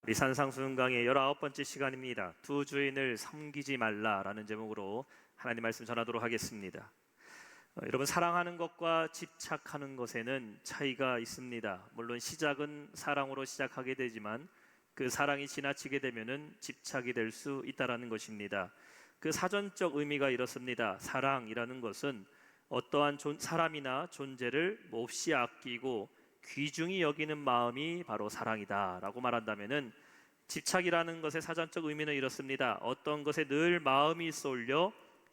우리 산상수훈 강의 19번째 시간입니다. 두 주인을 섬기지 말라라는 제목으로 하나님 말씀 전하도록 하겠습니다. 여러분, 사랑하는 것과 집착하는 것에는 차이가 있습니다. 물론 시작은 사랑으로 시작하게 되지만 그 사랑이 지나치게 되면은 집착이 될 수 있다라는 것입니다. 그 사전적 의미가 이렇습니다. 사랑이라는 것은 어떠한 사람이나 존재를 몹시 아끼고 귀중히 여기는 마음이 바로 사랑이다라고 말한다면은, 집착이라는 것의 사전적 의미는 이렇습니다. 어떤 것에 늘 마음이 쏠려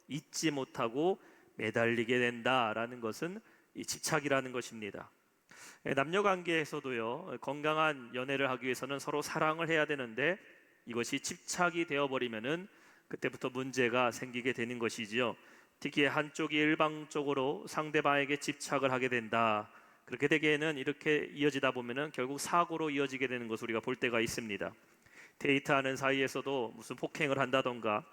잊지 못하고 매달리게 된다라는 것은 이 집착이라는 것입니다. 남녀 관계에서도요, 건강한 연애를 하기 위해서는 서로 사랑을 해야 되는데 이것이 집착이 되어버리면은 그때부터 문제가 생기게 되는 것이지요. 특히 한쪽이 일방적으로 상대방에게 집착을 하게 된다. 그렇게 되기에는 이렇게 이어지다 보면은 결국 사고로 이어지게 되는 것을 우리가 볼 때가 있습니다. 데이트하는 사이에서도 무슨 폭행을 한다던가,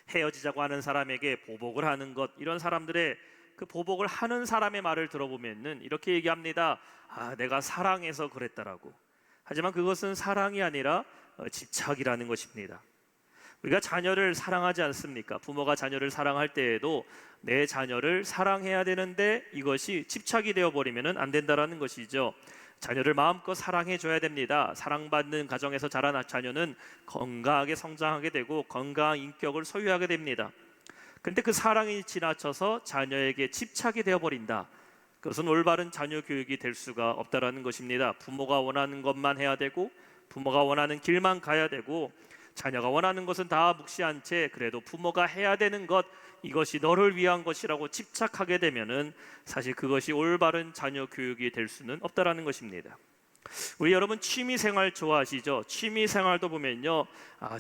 헤어지자고 하는 사람에게 보복을 하는 것, 이런 사람들의 그 보복을 하는 사람의 말을 들어보면은 이렇게 얘기합니다. 내가 사랑해서 그랬다라고. 하지만 그것은 사랑이 아니라 집착이라는 것입니다. 우리가 자녀를 사랑하지 않습니까? 부모가 자녀를 사랑할 때에도 내 자녀를 사랑해야 되는데 이것이 집착이 되어버리면 안 된다라는 것이죠. 자녀를 마음껏 사랑해 줘야 됩니다. 사랑받는 가정에서 자란 자녀는 건강하게 성장하게 되고 건강한 인격을 소유하게 됩니다. 그런데 그 사랑이 지나쳐서 자녀에게 집착이 되어버린다. 그것은 올바른 자녀 교육이 될 수가 없다라는 것입니다. 부모가 원하는 것만 해야 되고 부모가 원하는 길만 가야 되고, 자녀가 원하는 것은 다 묵시한 채 그래도 부모가 해야 되는 것, 이것이 너를 위한 것이라고 집착하게 되면은 사실 그것이 올바른 자녀 교육이 될 수는 없다라는 것입니다. 우리 여러분, 취미생활 좋아하시죠? 취미생활도 보면요,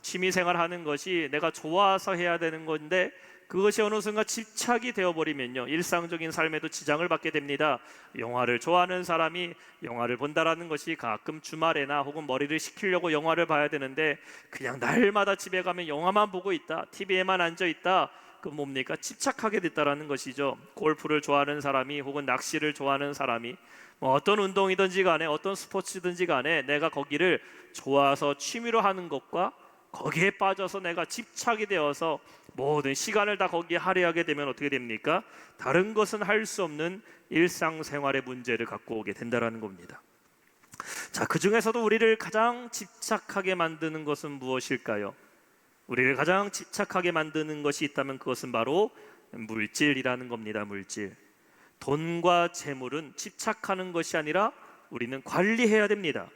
취미생활 하는 것이 내가 좋아서 해야 되는 건데 그것이 어느 순간 집착이 되어버리면요, 일상적인 삶에도 지장을 받게 됩니다. 영화를 좋아하는 사람이 영화를 본다라는 것이 가끔 주말에나 혹은 머리를 식히려고 영화를 봐야 되는데 그냥 날마다 집에 가면 영화만 보고 있다, TV에만 앉아있다. 그 뭡니까? 집착하게 됐다라는 것이죠. 골프를 좋아하는 사람이 혹은 낚시를 좋아하는 사람이 어떤 운동이든지 간에 어떤 스포츠든지 간에 내가 거기를 좋아서 취미로 하는 것과 거기에 빠져서 내가 집착이 되어서 모든 시간을 다 거기에 할애하게 되면 어떻게 됩니까? 다른 것은 할 수 없는 일상생활의 문제를 갖고 오게 된다는 겁니다. 자, 그 중에서도 우리를 가장 집착하게 만드는 것은 무엇일까요? 우리를 가장 집착하게 만드는 것이 있다면 그것은 바로 물질이라는 겁니다. 물질. 돈과 재물은 집착하는 것이 아니라 우리는 관리해야 됩니다.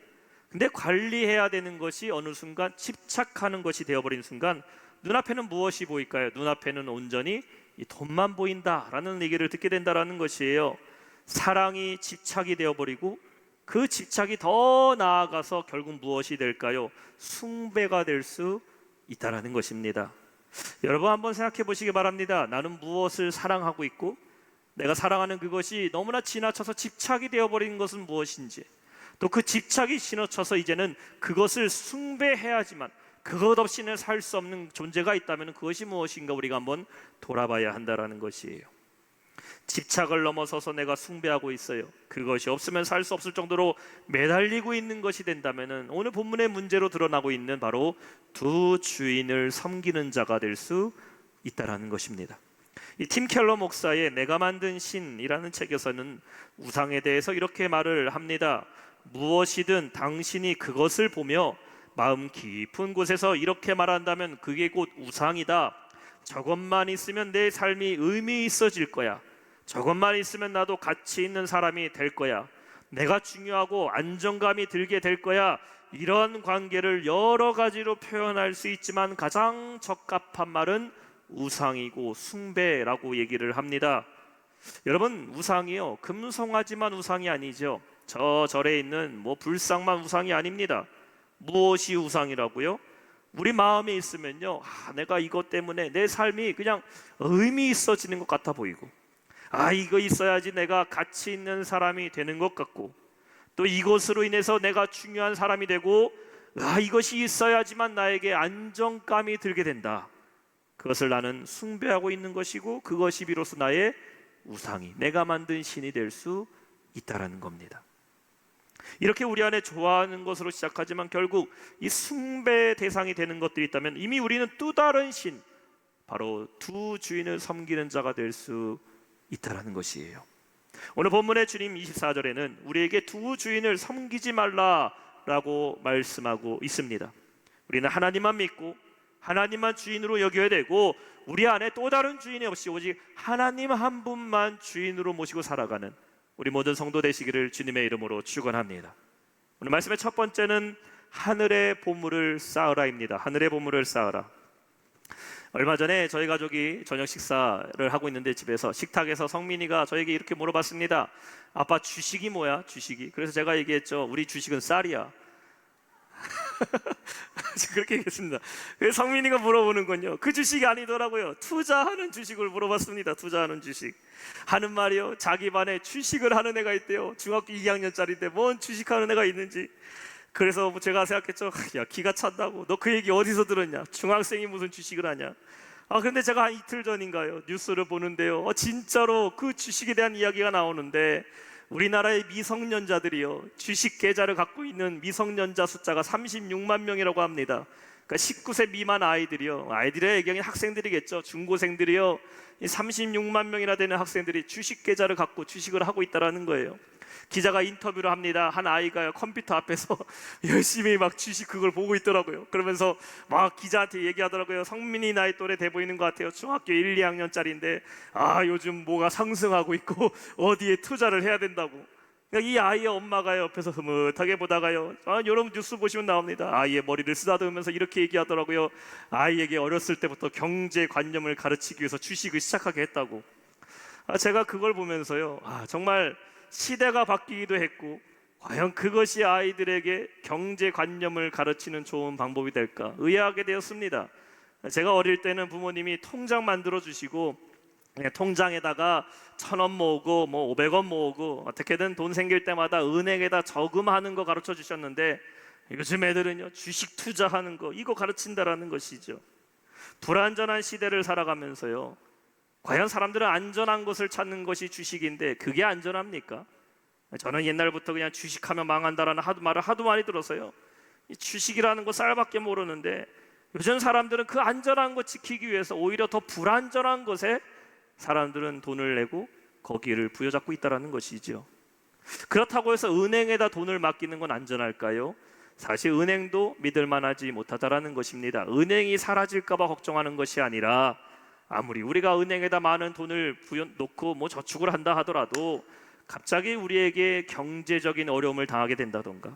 근데 관리해야 되는 것이 어느 순간 집착하는 것이 되어버린 순간 눈앞에는 무엇이 보일까요? 눈앞에는 온전히 이 돈만 보인다라는 얘기를 듣게 된다라는 것이에요. 사랑이 집착이 되어버리고 그 집착이 더 나아가서 결국 무엇이 될까요? 숭배가 될 수 있다라는 것입니다. 여러분, 한번 생각해 보시기 바랍니다. 나는 무엇을 사랑하고 있고 내가 사랑하는 그것이 너무나 지나쳐서 집착이 되어버린 것은 무엇인지, 또 그 집착이 지나쳐서 이제는 그것을 숭배해야지만 그것 없이는 살 수 없는 존재가 있다면 그것이 무엇인가 우리가 한번 돌아봐야 한다라는 것이에요. 집착을 넘어서서 내가 숭배하고 있어요. 그것이 없으면 살 수 없을 정도로 매달리고 있는 것이 된다면 오늘 본문의 문제로 드러나고 있는 바로 두 주인을 섬기는 자가 될 수 있다라는 것입니다. 이 팀 켈러 목사의 내가 만든 신이라는 책에서는 우상에 대해서 이렇게 말을 합니다. 무엇이든 당신이 그것을 보며 마음 깊은 곳에서 이렇게 말한다면 그게 곧 우상이다. 저것만 있으면 내 삶이 의미 있어질 거야. 저것만 있으면 나도 가치 있는 사람이 될 거야. 내가 중요하고 안정감이 들게 될 거야. 이런 관계를 여러 가지로 표현할 수 있지만 가장 적합한 말은 우상이고 숭배라고 얘기를 합니다. 여러분, 우상이요, 금송아지만 우상이 아니죠. 저 절에 있는 불상만 우상이 아닙니다. 무엇이 우상이라고요? 우리 마음에 있으면요, 내가 이것 때문에 내 삶이 그냥 의미 있어지는 것 같아 보이고, 이거 있어야지 내가 가치 있는 사람이 되는 것 같고, 또 이것으로 인해서 내가 중요한 사람이 되고, 이것이 있어야지만 나에게 안정감이 들게 된다. 그것을 나는 숭배하고 있는 것이고 그것이 비로소 나의 우상이, 내가 만든 신이 될 수 있다라는 겁니다. 이렇게 우리 안에 좋아하는 것으로 시작하지만 결국 이 숭배 대상이 되는 것들이 있다면 이미 우리는 또 다른 신, 바로 두 주인을 섬기는 자가 될 수 있다는 것이에요. 오늘 본문의 주님 24절에는 우리에게 두 주인을 섬기지 말라라고 말씀하고 있습니다. 우리는 하나님만 믿고 하나님만 주인으로 여겨야 되고, 우리 안에 또 다른 주인이 없이 오직 하나님 한 분만 주인으로 모시고 살아가는 우리 모든 성도 되시기를 주님의 이름으로 축원합니다. 오늘 말씀의 첫 번째는 하늘의 보물을 쌓으라입니다. 하늘의 보물을 쌓으라. 얼마 전에 저희 가족이 저녁 식사를 하고 있는데, 집에서 식탁에서 성민이가 저에게 이렇게 물어봤습니다. 아빠, 주식이 뭐야? 주식이. 그래서 제가 얘기했죠. 우리 주식은 쌀이야. 그렇게 얘기했습니다. 그래서 성민이가 물어보는군요. 그 주식이 아니더라고요. 투자하는 주식을 물어봤습니다. 투자하는 주식 하는 말이요, 자기 반에 주식을 하는 애가 있대요. 중학교 2학년짜리인데 뭔 주식하는 애가 있는지. 그래서 제가 생각했죠. 야, 기가 찬다고. 너 그 얘기 어디서 들었냐? 중학생이 무슨 주식을 하냐? 그런데 제가 한 이틀 전인가요, 뉴스를 보는데요, 진짜로 그 주식에 대한 이야기가 나오는데, 우리나라의 미성년자들이요, 주식 계좌를 갖고 있는 미성년자 숫자가 36만 명이라고 합니다. 그러니까 19세 미만 아이들이요, 아이들의 애경인 학생들이겠죠. 중고생들이요, 36만 명이나 되는 학생들이 주식 계좌를 갖고 주식을 하고 있다는 거예요. 기자가 인터뷰를 합니다. 한 아이가 컴퓨터 앞에서 열심히 막 주식 그걸 보고 있더라고요. 그러면서 막 기자한테 얘기하더라고요. 성민이 나이 또래 돼 보이는 것 같아요. 중학교 1, 2학년짜리인데 요즘 뭐가 상승하고 있고 어디에 투자를 해야 된다고. 그러니까 이 아이의 엄마가 옆에서 흐뭇하게 보다가요, 여러분 뉴스 보시면 나옵니다. 아이의 머리를 쓰다듬으면서 이렇게 얘기하더라고요. 아이에게 어렸을 때부터 경제관념을 가르치기 위해서 주식을 시작하게 했다고. 제가 그걸 보면서요, 정말 시대가 바뀌기도 했고, 과연 그것이 아이들에게 경제관념을 가르치는 좋은 방법이 될까 의아하게 되었습니다. 제가 어릴 때는 부모님이 통장 만들어 주시고, 그냥 통장에다가 1,000원 모으고 500원 모으고 어떻게든 돈 생길 때마다 은행에다 저금하는 거 가르쳐 주셨는데, 요즘 애들은요, 주식 투자하는 거, 이거 가르친다라는 것이죠. 불안전한 시대를 살아가면서요, 과연 사람들은 안전한 것을 찾는 것이 주식인데 그게 안전합니까? 저는 옛날부터 그냥 주식하면 망한다라는 말을 하도 많이 들어서요, 이 주식이라는 거 쌀밖에 모르는데, 요즘 사람들은 그 안전한 거 지키기 위해서 오히려 더 불안전한 것에 사람들은 돈을 내고 거기를 부여잡고 있다는 것이죠. 그렇다고 해서 은행에다 돈을 맡기는 건 안전할까요? 사실 은행도 믿을 만하지 못하다라는 것입니다. 은행이 사라질까 봐 걱정하는 것이 아니라, 아무리 우리가 은행에다 많은 돈을 놓고 저축을 한다 하더라도 갑자기 우리에게 경제적인 어려움을 당하게 된다던가,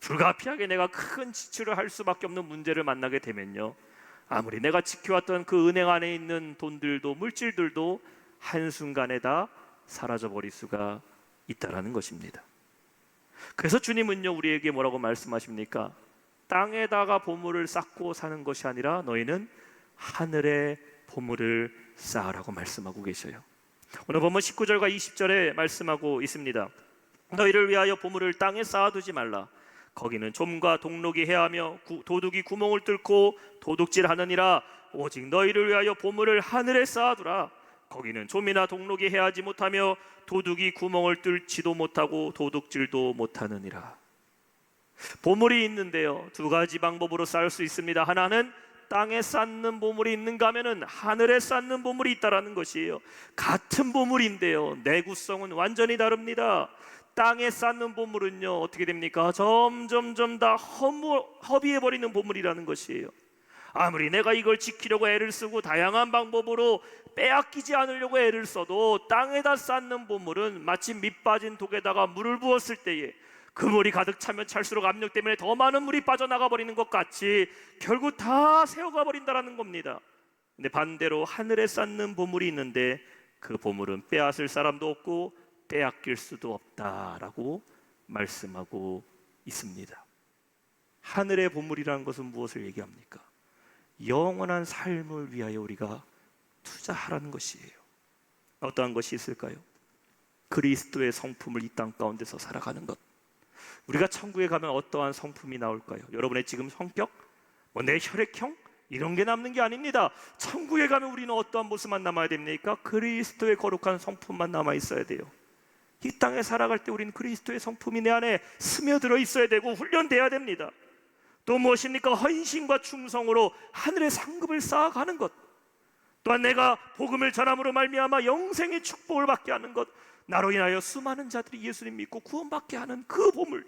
불가피하게 내가 큰 지출을 할 수밖에 없는 문제를 만나게 되면요, 아무리 내가 지켜왔던 그 은행 안에 있는 돈들도 물질들도 한순간에 다 사라져버릴 수가 있다는 것입니다. 그래서 주님은요, 우리에게 뭐라고 말씀하십니까? 땅에다가 보물을 쌓고 사는 것이 아니라 너희는 하늘에 보물을 쌓으라고 말씀하고 계셔요. 오늘 보면 19절과 20절에 말씀하고 있습니다. 너희를 위하여 보물을 땅에 쌓아두지 말라. 거기는 좀과 동록이 해하며 도둑이 구멍을 뚫고 도둑질하느니라. 오직 너희를 위하여 보물을 하늘에 쌓아두라. 거기는 좀이나 동록이 해하지 못하며 도둑이 구멍을 뚫지도 못하고 도둑질도 못하느니라. 보물이 있는데요, 두 가지 방법으로 쌓을 수 있습니다. 하나는 땅에 쌓는 보물이 있는가 하면은 하늘에 쌓는 보물이 있다라는 것이에요. 같은 보물인데요, 내구성은 완전히 다릅니다. 땅에 쌓는 보물은요, 어떻게 됩니까? 점점점 다 허비해버리는 보물이라는 것이에요. 아무리 내가 이걸 지키려고 애를 쓰고 다양한 방법으로 빼앗기지 않으려고 애를 써도 땅에다 쌓는 보물은 마치 밑 빠진 독에다가 물을 부었을 때에 그 물이 가득 차면 찰수록 압력 때문에 더 많은 물이 빠져나가 버리는 것 같이 결국 다 새어가 버린다라는 겁니다. 근데 반대로 하늘에 쌓는 보물이 있는데 그 보물은 빼앗을 사람도 없고 빼앗길 수도 없다라고 말씀하고 있습니다. 하늘의 보물이라는 것은 무엇을 얘기합니까? 영원한 삶을 위하여 우리가 투자하라는 것이에요. 어떠한 것이 있을까요? 그리스도의 성품을 이 땅 가운데서 살아가는 것. 우리가 천국에 가면 어떠한 성품이 나올까요? 여러분의 지금 성격, 내 혈액형 이런 게 남는 게 아닙니다. 천국에 가면 우리는 어떠한 모습만 남아야 됩니까? 그리스도의 거룩한 성품만 남아 있어야 돼요. 이 땅에 살아갈 때 우리는 그리스도의 성품이 내 안에 스며들어 있어야 되고 훈련돼야 됩니다. 또 무엇입니까? 헌신과 충성으로 하늘의 상급을 쌓아가는 것, 또한 내가 복음을 전함으로 말미암아 영생의 축복을 받게 하는 것, 나로 인하여 수많은 자들이 예수님 믿고 구원받게 하는 그 보물,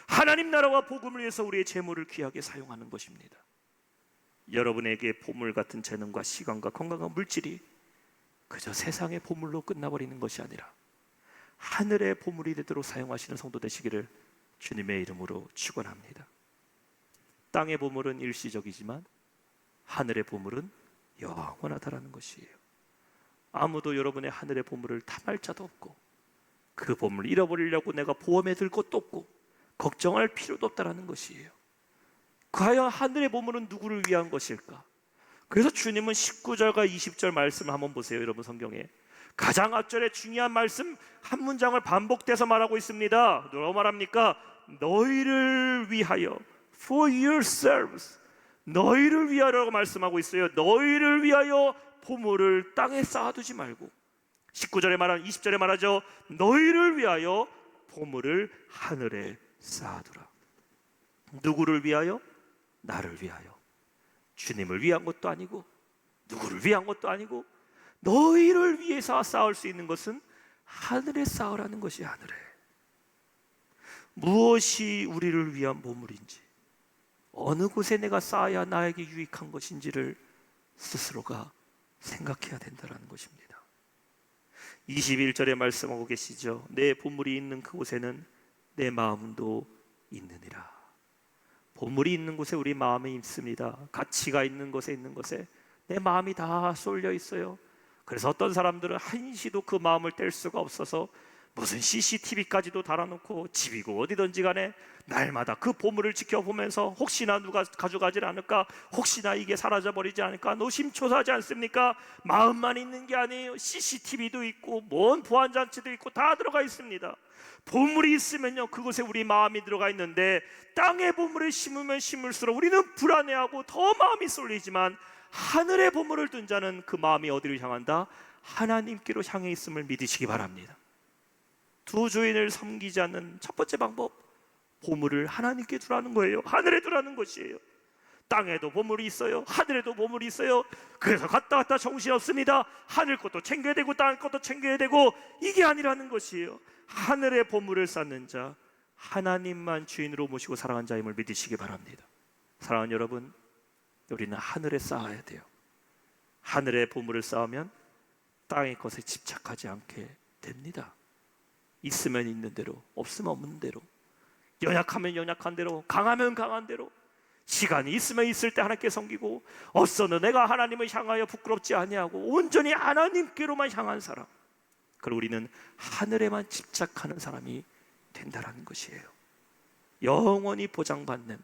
하나님 나라와 복음을 위해서 우리의 재물을 귀하게 사용하는 것입니다. 여러분에게 보물 같은 재능과 시간과 건강과 물질이 그저 세상의 보물로 끝나버리는 것이 아니라 하늘의 보물이 되도록 사용하시는 성도 되시기를 주님의 이름으로 축원합니다. 땅의 보물은 일시적이지만 하늘의 보물은 영원하다라는 것이에요. 아무도 여러분의 하늘의 보물을 탐할 자도 없고, 그 보물을 잃어버리려고 내가 보험에 들 것도 없고 걱정할 필요도 없다라는 것이에요. 과연 하늘의 보물은 누구를 위한 것일까? 그래서 주님은 19절과 20절 말씀을 한번 보세요. 여러분 성경에 가장 앞절에 중요한 말씀 한 문장을 반복돼서 말하고 있습니다. 뭐라고 말합니까? 너희를 위하여, for yourselves, 너희를 위하여라고 말씀하고 있어요. 너희를 위하여 보물을 땅에 쌓아두지 말고, 19절에 말하는 20절에 말하죠. 너희를 위하여 보물을 하늘에 쌓아두라. 누구를 위하여? 나를 위하여. 주님을 위한 것도 아니고 누구를 위한 것도 아니고 너희를 위해서 쌓을 수 있는 것은 하늘에 쌓으라는 것이 하늘에. 무엇이 우리를 위한 보물인지, 어느 곳에 내가 쌓아야 나에게 유익한 것인지를 스스로가 생각해야 된다는 것입니다. 21절에 말씀하고 계시죠. 내 보물이 있는 그곳에는 내 마음도 있느니라. 보물이 있는 곳에 우리 마음이 있습니다. 가치가 있는 곳에 내 마음이 다 쏠려 있어요. 그래서 어떤 사람들은 한시도 그 마음을 뗄 수가 없어서 무슨 CCTV까지도 달아놓고 집이고 어디든지 간에 날마다 그 보물을 지켜보면서 혹시나 누가 가져가지 않을까, 혹시나 이게 사라져버리지 않을까 노심초사하지 않습니까? 마음만 있는 게 아니에요. CCTV도 있고 뭔 보안장치도 있고 다 들어가 있습니다. 보물이 있으면요, 그곳에 우리 마음이 들어가 있는데 땅의 보물을 심으면 심을수록 우리는 불안해하고 더 마음이 쏠리지만, 하늘의 보물을 둔 자는 그 마음이 어디를 향한다? 하나님께로 향해 있음을 믿으시기 바랍니다. 두 주인을 섬기지 않는 첫 번째 방법, 보물을 하나님께 두라는 거예요. 하늘에 두라는 것이에요. 땅에도 보물이 있어요. 하늘에도 보물이 있어요. 그래서 갔다 갔다 정신없습니다. 하늘 것도 챙겨야 되고 땅 것도 챙겨야 되고, 이게 아니라는 것이에요. 하늘의 보물을 쌓는 자, 하나님만 주인으로 모시고 살아간 자임을 믿으시기 바랍니다. 사랑하는 여러분, 우리는 하늘에 쌓아야 돼요. 하늘의 보물을 쌓으면 땅의 것에 집착하지 않게 됩니다. 있으면 있는 대로, 없으면 없는 대로, 연약하면 연약한 대로, 강하면 강한 대로, 시간이 있으면 있을 때 하나님께 섬기고, 없어도 내가 하나님을 향하여 부끄럽지 아니하고 온전히 하나님께로만 향한 사람, 그리고 우리는 하늘에만 집착하는 사람이 된다는 것이에요. 영원히 보장받는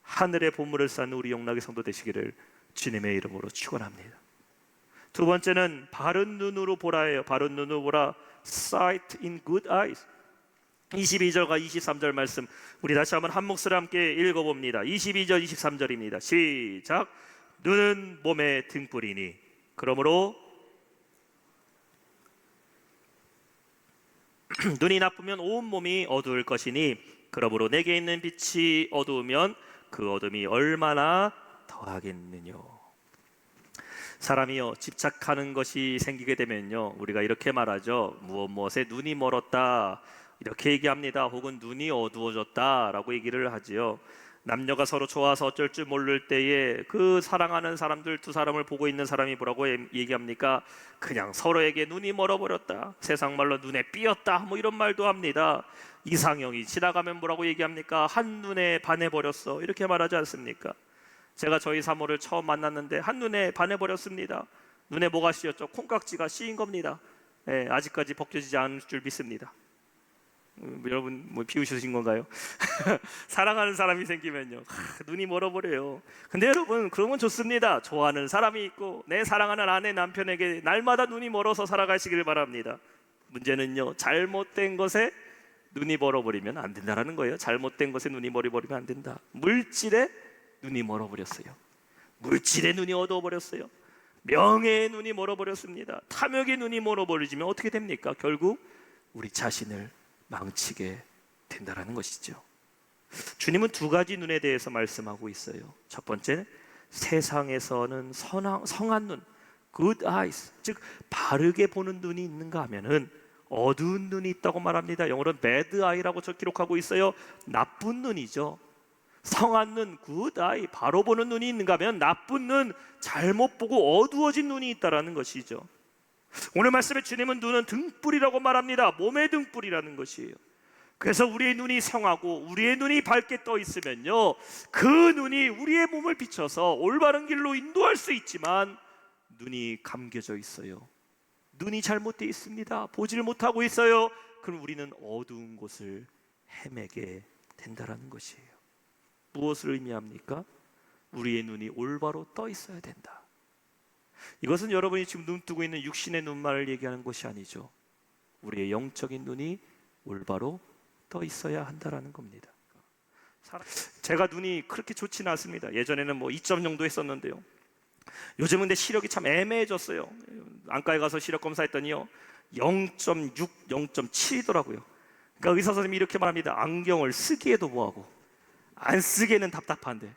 하늘의 보물을 쌓는 우리 영락의 성도 되시기를 주님의 이름으로 축원합니다. 두 번째는 바른 눈으로 보라예요. 바른 눈으로 보라, sight in good eyes. 22절과 23절 말씀 우리 다시 한번 한 목소리 함께 읽어봅니다. 22절 23절입니다. 시작. 눈은 몸의 등불이니 그러므로 눈이 나쁘면 온 몸이 어두울 것이니 그러므로 내게 있는 빛이 어두우면 그 어둠이 얼마나 더하겠느냐. 사람이요, 집착하는 것이 생기게 되면요, 우리가 이렇게 말하죠. 무엇에 눈이 멀었다 이렇게 얘기합니다. 혹은 눈이 어두워졌다 라고 얘기를 하지요. 남녀가 서로 좋아서 어쩔 줄 모를 때에 그 사랑하는 사람들 두 사람을 보고 있는 사람이 뭐라고 얘기합니까? 그냥 서로에게 눈이 멀어버렸다, 세상 말로 눈에 삐었다, 뭐 이런 말도 합니다. 이상형이 지나가면 뭐라고 얘기합니까? 한눈에 반해버렸어, 이렇게 말하지 않습니까? 제가 저희 사모를 처음 만났는데 한눈에 반해버렸습니다. 눈에 뭐가 씌었죠? 콩깍지가 씌인 겁니다. 네, 아직까지 벗겨지지 않을 줄 믿습니다. 여러분 뭐 비웃으신 건가요? 사랑하는 사람이 생기면요, 눈이 멀어버려요. 근데 여러분, 그러면 좋습니다. 좋아하는 사람이 있고 내 사랑하는 아내, 남편에게 날마다 눈이 멀어서 살아가시길 바랍니다. 문제는요, 잘못된 것에 눈이 멀어버리면 안 된다는 거예요. 잘못된 것에 눈이 멀어버리면 안 된다. 물질에 눈이 멀어버렸어요. 물질에 눈이 어두워버렸어요. 명예의 눈이 멀어버렸습니다. 탐욕의 눈이 멀어버리지면 어떻게 됩니까? 결국 우리 자신을 망치게 된다라는 것이죠. 주님은 두 가지 눈에 대해서 말씀하고 있어요. 첫 번째, 세상에서는 성한 눈, good eyes, 즉 바르게 보는 눈이 있는가 하면은 어두운 눈이 있다고 말합니다. 영어로는 bad eye라고 기록하고 있어요. 나쁜 눈이죠. 성한 눈, good eye, 바로 보는 눈이 있는가 하면 나쁜 눈, 잘못 보고 어두워진 눈이 있다라는 것이죠. 오늘 말씀에 주님은 눈은 등불이라고 말합니다. 몸의 등불이라는 것이에요. 그래서 우리의 눈이 성하고 우리의 눈이 밝게 떠 있으면요, 그 눈이 우리의 몸을 비춰서 올바른 길로 인도할 수 있지만 눈이 감겨져 있어요. 눈이 잘못되어 있습니다. 보지를 못하고 있어요. 그럼 우리는 어두운 곳을 헤매게 된다라는 것이에요. 무엇을 의미합니까? 우리의 눈이 올바로 떠 있어야 된다. 이것은 여러분이 지금 눈 뜨고 있는 육신의 눈만을 얘기하는 것이 아니죠. 우리의 영적인 눈이 올바로 떠 있어야 한다라는 겁니다. 제가 눈이 그렇게 좋지는 않습니다. 예전에는 2점 정도 했었는데요, 요즘은 근데 시력이 참 애매해졌어요. 안과에 가서 시력 검사했더니요 0.6, 0.7이더라고요. 그러니까 의사 선생님이 이렇게 말합니다. 안경을 쓰기에도 뭐하고 안 쓰기에는 답답한데,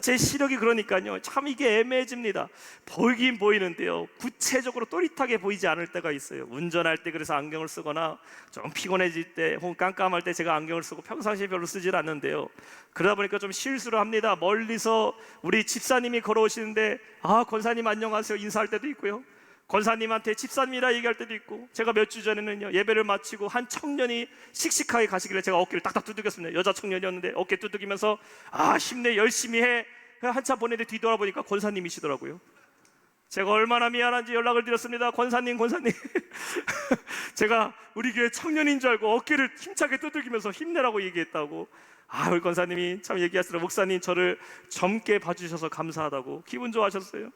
제 시력이 그러니까요 참 이게 애매해집니다. 보이긴 보이는데요 구체적으로 또렷하게 보이지 않을 때가 있어요. 운전할 때 그래서 안경을 쓰거나 좀 피곤해질 때 혹은 깜깜할 때 제가 안경을 쓰고 평상시에 별로 쓰질 않는데요, 그러다 보니까 좀 실수를 합니다. 멀리서 우리 집사님이 걸어오시는데 권사님 안녕하세요 인사할 때도 있고요, 권사님한테 집사님이라 얘기할 때도 있고, 제가 몇 주 전에는요 예배를 마치고 한 청년이 씩씩하게 가시길래 제가 어깨를 딱딱 두들겼습니다. 여자 청년이었는데 어깨 두들기면서 힘내 열심히 해. 한참 보내는데 뒤돌아보니까 권사님이시더라고요. 제가 얼마나 미안한지 연락을 드렸습니다. 권사님 제가 우리 교회 청년인 줄 알고 어깨를 힘차게 두들기면서 힘내라고 얘기했다고. 우리 권사님이 참 얘기하시더라고요. 목사님 저를 젊게 봐주셔서 감사하다고 기분 좋아하셨어요.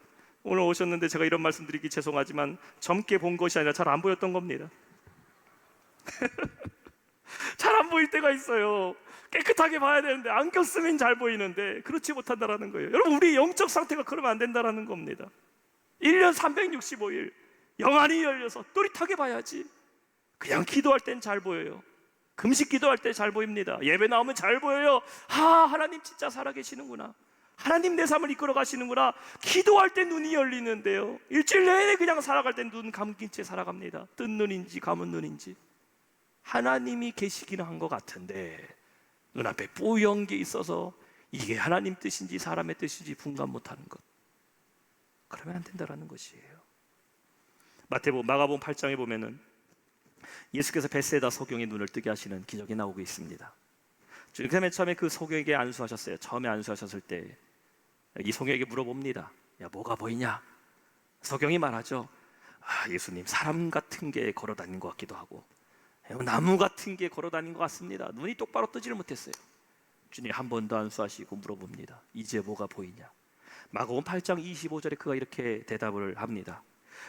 오늘 오셨는데 제가 이런 말씀 드리기 죄송하지만 젊게 본 것이 아니라 잘 안 보였던 겁니다. 잘 안 보일 때가 있어요. 깨끗하게 봐야 되는데 안경 쓰면 잘 보이는데 그렇지 못한다라는 거예요. 여러분, 우리 영적 상태가 그러면 안 된다라는 겁니다. 1년 365일 영안이 열려서 또릿하게 봐야지. 그냥 기도할 땐 잘 보여요. 금식 기도할 때 잘 보입니다. 예배 나오면 잘 보여요. 하나님 진짜 살아계시는구나, 하나님 내 삶을 이끌어 가시는구나. 기도할 때 눈이 열리는데요, 일주일 내내 그냥 살아갈 때 눈 감긴 채 살아갑니다. 뜬 눈인지 감은 눈인지. 하나님이 계시기는 한 것 같은데 눈앞에 뿌연 게 있어서 이게 하나님 뜻인지 사람의 뜻인지 분간 못하는 것, 그러면 안 된다라는 것이에요. 마가복음 8장에 보면은 예수께서 벳세다 소경의 눈을 뜨게 하시는 기적이 나오고 있습니다. 주님께서 맨 처음에 그 소경에게 안수하셨어요. 처음에 안수하셨을 때 이 소경에게 물어봅니다. 야, 뭐가 보이냐? 소경이 말하죠. 예수님, 사람 같은 게 걸어다닌 것 같기도 하고 나무 같은 게 걸어다닌 것 같습니다. 눈이 똑바로 뜨지를 못했어요. 주님 한 번 더 안수하시고 물어봅니다. 이제 뭐가 보이냐? 마가복음 8장 25절에 그가 이렇게 대답을 합니다.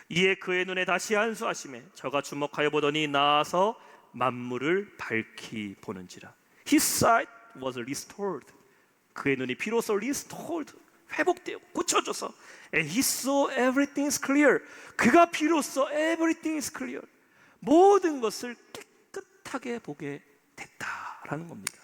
이에 그의 눈에 다시 안수하시매 저가 주목하여 보더니 나아서 만물을 밝히 보는지라. His sight was restored. 그의 눈이 비로소 restored, 회복되고 고쳐져서 And he saw everything is clear. 그가 비로소 everything is clear, 모든 것을 깨끗하게 보게 됐다라는 겁니다.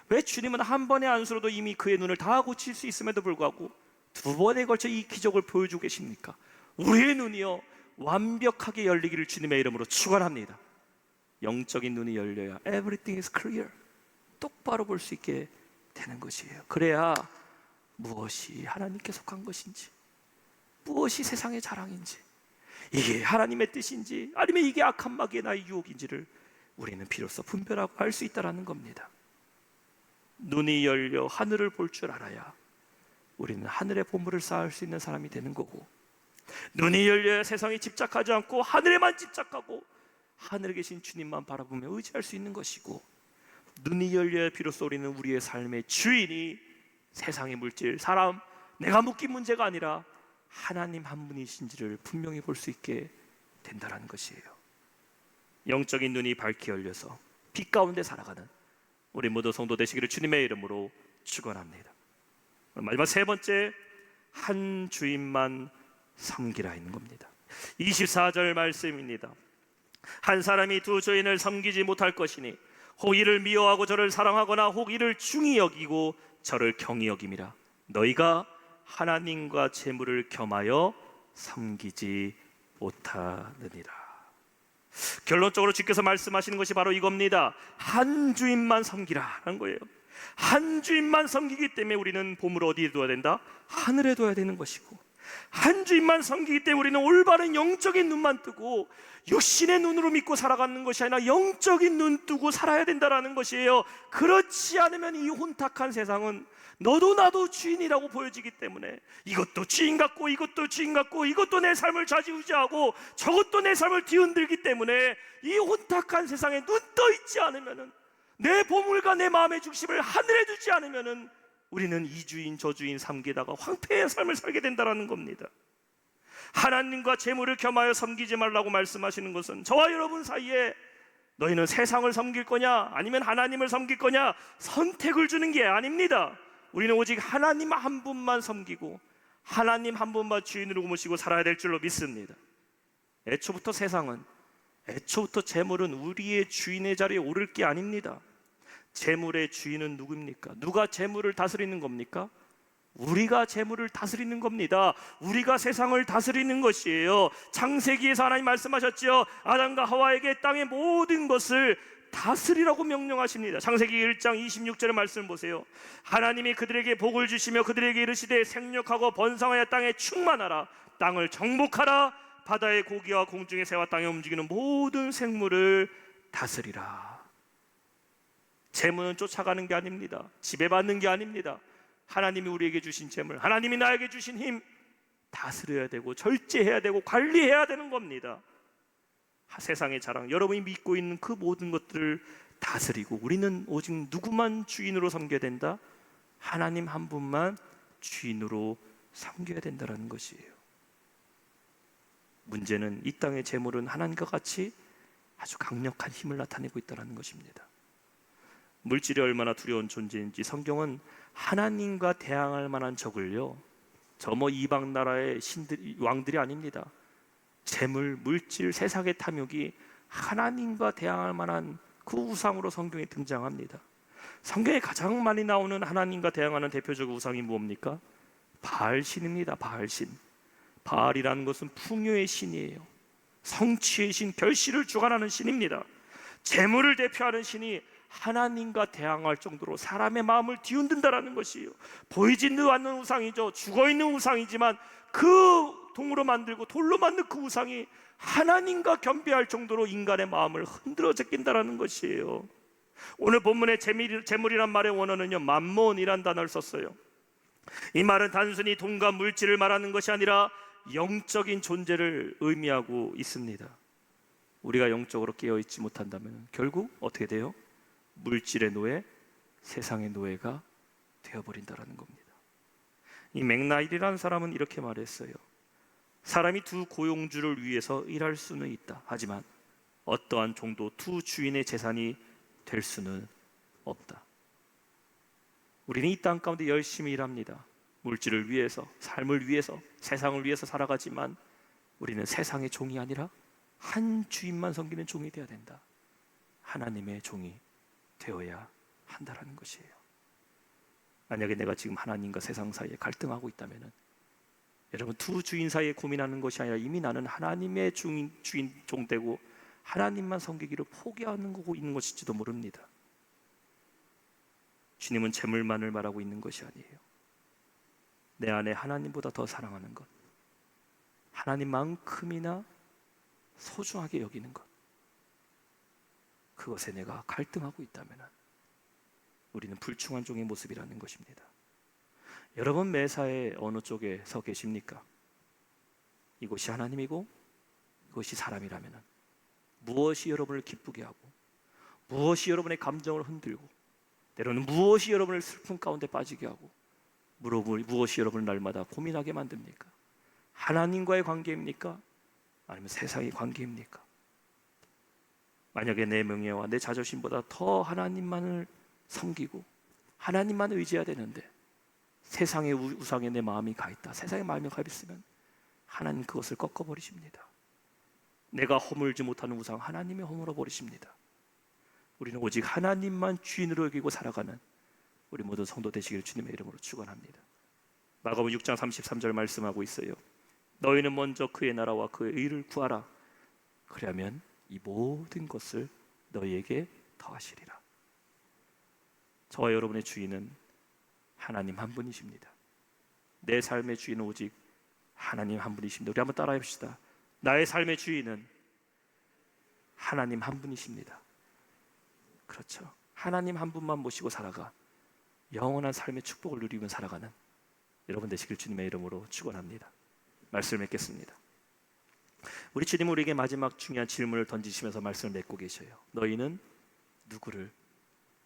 왜 주님은 한 번의 안수로도 이미 그의 눈을 다 고칠 수 있음에도 불구하고 두 번에 걸쳐 이 기적을 보여주고 계십니까? 우리의 눈이요 완벽하게 열리기를 주님의 이름으로 축원합니다. 영적인 눈이 열려야 everything is clear, 똑바로 볼 수 있게 되는 것이에요. 그래야 무엇이 하나님께 속한 것인지, 무엇이 세상의 자랑인지, 이게 하나님의 뜻인지 아니면 이게 악한 마귀의 나의 유혹인지를 우리는 비로소 분별하고 알 수 있다는 겁니다. 눈이 열려 하늘을 볼 줄 알아야 우리는 하늘의 보물을 쌓을 수 있는 사람이 되는 거고, 눈이 열려야 세상에 집착하지 않고 하늘에만 집착하고 하늘에 계신 주님만 바라보며 의지할 수 있는 것이고, 눈이 열려야 비로소 우리는 우리의 삶의 주인이 세상의 물질, 사람, 내가 묶인 문제가 아니라 하나님 한 분이신지를 분명히 볼 수 있게 된다는 것이에요. 영적인 눈이 밝게 열려서 빛 가운데 살아가는 우리 모두 성도 되시기를 주님의 이름으로 축원합니다. 마지막 세 번째, 한 주인만 섬기라 있는 겁니다. 24절 말씀입니다. 한 사람이 두 주인을 섬기지 못할 것이니 혹 이를 미워하고 저를 사랑하거나 혹 이를 중히 여기고 저를 경히 여김이라. 너희가 하나님과 재물을 겸하여 섬기지 못하느니라. 결론적으로 주께서 말씀하시는 것이 바로 이겁니다. 한 주인만 섬기라는 거예요. 한 주인만 섬기기 때문에 우리는 보물을 어디에 둬야 된다? 하늘에 둬야 되는 것이고, 한 주인만 섬기기 때문에 우리는 올바른 영적인 눈만 뜨고 육신의 눈으로 믿고 살아가는 것이 아니라 영적인 눈 뜨고 살아야 된다는 것이에요. 그렇지 않으면 이 혼탁한 세상은 너도 나도 주인이라고 보여지기 때문에 이것도 주인 같고 이것도 주인 같고 이것도 내 삶을 좌지우지하고 저것도 내 삶을 뒤흔들기 때문에 이 혼탁한 세상에 눈 떠 있지 않으면, 내 보물과 내 마음의 중심을 하늘에 두지 않으면 우리는 이 주인 저 주인 삼기다가 황폐의 삶을 살게 된다는 겁니다. 하나님과 재물을 겸하여 섬기지 말라고 말씀하시는 것은 저와 여러분 사이에 너희는 세상을 섬길 거냐 아니면 하나님을 섬길 거냐 선택을 주는 게 아닙니다. 우리는 오직 하나님 한 분만 섬기고 하나님 한 분만 주인으로 모시고 살아야 될 줄로 믿습니다. 애초부터 세상은, 애초부터 재물은 우리의 주인의 자리에 오를 게 아닙니다. 재물의 주인은 누구입니까? 누가 재물을 다스리는 겁니까? 우리가 재물을 다스리는 겁니다. 우리가 세상을 다스리는 것이에요. 창세기에서 하나님 말씀하셨죠. 아담과 하와에게 땅의 모든 것을 다스리라고 명령하십니다. 창세기 1장 26절의 말씀을 보세요. 하나님이 그들에게 복을 주시며 그들에게 이르시되 생육하고 번성하여 땅에 충만하라. 땅을 정복하라. 바다의 고기와 공중의 새와 땅에 움직이는 모든 생물을 다스리라. 재물은 쫓아가는 게 아닙니다. 지배받는 게 아닙니다. 하나님이 우리에게 주신 재물, 하나님이 나에게 주신 힘 다스려야 되고 절제해야 되고 관리해야 되는 겁니다. 세상의 자랑, 여러분이 믿고 있는 그 모든 것들을 다스리고 우리는 오직 누구만 주인으로 섬겨야 된다? 하나님 한 분만 주인으로 섬겨야 된다는 것이에요. 문제는 이 땅의 재물은 하나님과 같이 아주 강력한 힘을 나타내고 있다는 것입니다. 물질이 얼마나 두려운 존재인지 성경은 하나님과 대항할 만한 적을요, 저 이방 나라의 왕들이 아닙니다. 재물, 물질, 세상의 탐욕이 하나님과 대항할 만한 그 우상으로 성경에 등장합니다. 성경에 가장 많이 나오는 하나님과 대항하는 대표적 우상이 뭡니까? 바알신입니다. 바알신. 바알이라는 것은 풍요의 신이에요. 성취의 신, 결실을 주관하는 신입니다. 재물을 대표하는 신이 하나님과 대항할 정도로 사람의 마음을 뒤흔든다는 것이에요. 보이지도 않는 우상이죠. 죽어있는 우상이지만 그 동으로 만들고 돌로 만든 그 우상이 하나님과 겸비할 정도로 인간의 마음을 흔들어 제낀다는 것이에요. 오늘 본문의 재물이란 말의 원어는요, 맘몬이란 단어를 썼어요. 이 말은 단순히 돈과 물질을 말하는 것이 아니라 영적인 존재를 의미하고 있습니다. 우리가 영적으로 깨어있지 못한다면 결국 어떻게 돼요? 물질의 노예, 세상의 노예가 되어버린다는 겁니다. 이 맥나일이라는 사람은 이렇게 말했어요. 사람이 두 고용주를 위해서 일할 수는 있다. 하지만 어떠한 종도 두 주인의 재산이 될 수는 없다. 우리는 이 땅 가운데 열심히 일합니다. 물질을 위해서, 삶을 위해서, 세상을 위해서 살아가지만 우리는 세상의 종이 아니라 한 주인만 섬기는 종이 되어야 된다. 하나님의 종이 되어야 한다는 것이에요. 만약에 내가 지금 하나님과 세상 사이에 갈등하고 있다면 여러분, 두 주인 사이에 고민하는 것이 아니라 이미 나는 하나님의 주인 종되고 하나님만 섬기기를 포기하는 거고 있는 것일지도 모릅니다. 주님은 재물만을 말하고 있는 것이 아니에요. 내 안에 하나님보다 더 사랑하는 것, 하나님만큼이나 소중하게 여기는 것, 그것에 내가 갈등하고 있다면 우리는 불충한 종의 모습이라는 것입니다. 여러분 매사에 어느 쪽에 서 계십니까? 이곳이 하나님이고 이것이 사람이라면 무엇이 여러분을 기쁘게 하고 무엇이 여러분의 감정을 흔들고 때로는 무엇이 여러분을 슬픔 가운데 빠지게 하고 무엇이 여러분을 날마다 고민하게 만듭니까? 하나님과의 관계입니까? 아니면 세상의 관계입니까? 만약에 내 명예와 내 자존심보다 더 하나님만을 섬기고 하나님만을 의지해야 되는데 세상의 우상에 내 마음이 가 있다, 세상의 마음이 가 있으면 하나님 그것을 꺾어버리십니다. 내가 허물지 못하는 우상 하나님이 허물어 버리십니다. 우리는 오직 하나님만 주인으로 여기고 살아가는 우리 모든 성도 되시기를 주님의 이름으로 축원합니다. 마가복음 6장 33절 말씀하고 있어요. 너희는 먼저 그의 나라와 그의 의를 구하라. 그러면 이 모든 것을 너희에게 더하시리라. 저와 여러분의 주인은 하나님 한 분이십니다. 내 삶의 주인은 오직 하나님 한 분이십니다. 우리 한번 따라해 봅시다. 나의 삶의 주인은 하나님 한 분이십니다. 그렇죠. 하나님 한 분만 모시고 살아가 영원한 삶의 축복을 누리며 살아가는 여러분 되시길 주님의 이름으로 축원합니다. 말씀을 맺겠습니다. 우리 주님은 우리에게 마지막 중요한 질문을 던지시면서 말씀을 맺고 계셔요. 너희는 누구를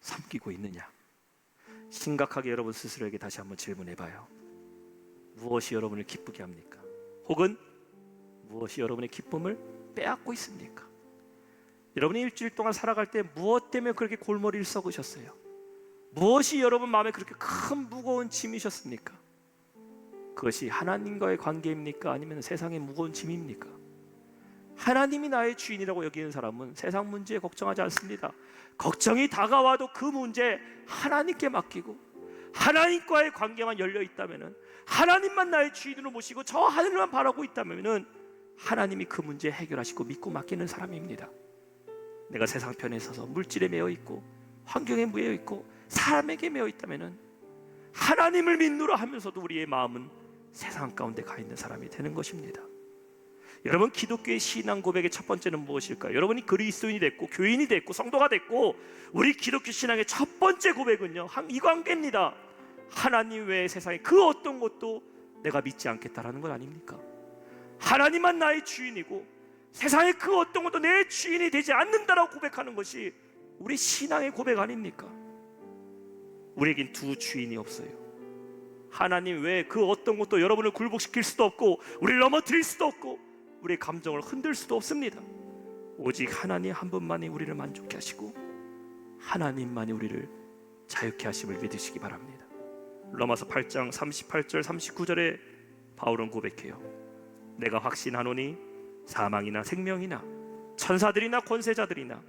섬기고 있느냐? 심각하게 여러분 스스로에게 다시 한번 질문해봐요. 무엇이 여러분을 기쁘게 합니까? 혹은 무엇이 여러분의 기쁨을 빼앗고 있습니까? 여러분이 일주일 동안 살아갈 때 무엇 때문에 그렇게 골머리를 썩으셨어요? 무엇이 여러분 마음에 그렇게 큰 무거운 짐이셨습니까? 그것이 하나님과의 관계입니까? 아니면 세상의 무거운 짐입니까? 하나님이 나의 주인이라고 여기는 사람은 세상 문제에 걱정하지 않습니다. 걱정이 다가와도 그 문제 하나님께 맡기고 하나님과의 관계만 열려 있다면, 하나님만 나의 주인으로 모시고 저 하늘만 바라고 있다면 하나님이 그 문제 해결하시고 믿고 맡기는 사람입니다. 내가 세상 편에 서서 물질에 매여 있고 환경에 매여 있고 사람에게 매여 있다면 하나님을 믿노라 하면서도 우리의 마음은 세상 가운데 가 있는 사람이 되는 것입니다. 여러분, 기독교의 신앙 고백의 첫 번째는 무엇일까요? 여러분이 그리스도인이 됐고 교인이 됐고 성도가 됐고 우리 기독교 신앙의 첫 번째 고백은요, 이 관계입니다. 하나님 외에 세상에 그 어떤 것도 내가 믿지 않겠다라는 것 아닙니까? 하나님만 나의 주인이고 세상에 그 어떤 것도 내 주인이 되지 않는다라고 고백하는 것이 우리 신앙의 고백 아닙니까? 우리에겐 두 주인이 없어요. 하나님 외에 그 어떤 것도 여러분을 굴복시킬 수도 없고 우리를 넘어뜨릴 수도 없고 우리의 감정을 흔들 수도 없습니다. 오직 하나님 한 분만이 우리를 만족케 하시고 하나님만이 우리를 자유케 하심을 믿으시기 바랍니다. 로마서 8장 38절 39절에 바울은 고백해요. 내가 확신하노니 사망이나 생명이나 천사들이나 권세자들이나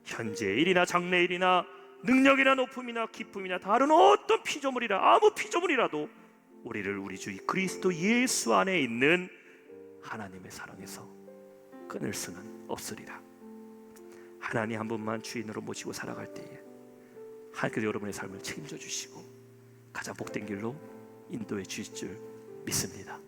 현재의 일이나 장래의 일이나 능력이나 높음이나 기쁨이나 다른 어떤 피조물이라 아무 피조물이라도 우리를 우리 주 그리스도 예수 안에 있는 하나님의 사랑에서 끊을 수는 없으리라. 하나님 한 분만 주인으로 모시고 살아갈 때에 하나님께서 여러분의 삶을 책임져 주시고 가장 복된 길로 인도해 주실 줄 믿습니다.